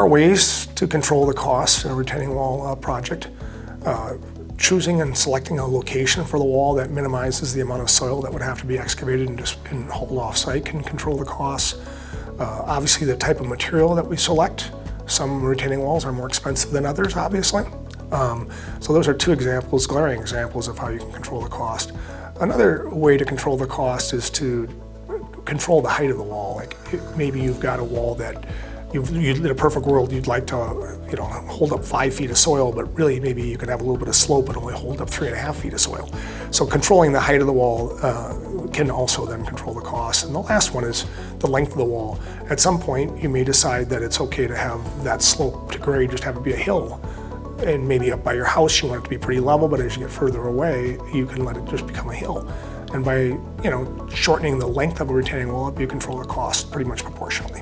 ways to control the costs in a retaining wall project. Choosing and selecting a location for the wall that minimizes the amount of soil that would have to be excavated and hauled off-site can control the costs. Obviously, the type of material that we select. Some retaining walls are more expensive than others, obviously. So those are two examples, glaring examples of how you can control the cost. Another way to control the cost is to control the height of the wall. Like maybe you've got a wall that in a perfect world, you'd like to, hold up 5 feet of soil, but really maybe you could have a little bit of slope and only hold up 3.5 feet of soil. So controlling the height of the wall can also then control the cost. And the last one is the length of the wall. At some point, you may decide that it's okay to have that slope to grade, just have it be a hill. And maybe up by your house, you want it to be pretty level, but as you get further away, you can let it just become a hill. And by, shortening the length of a retaining wall, you control the cost pretty much proportionally.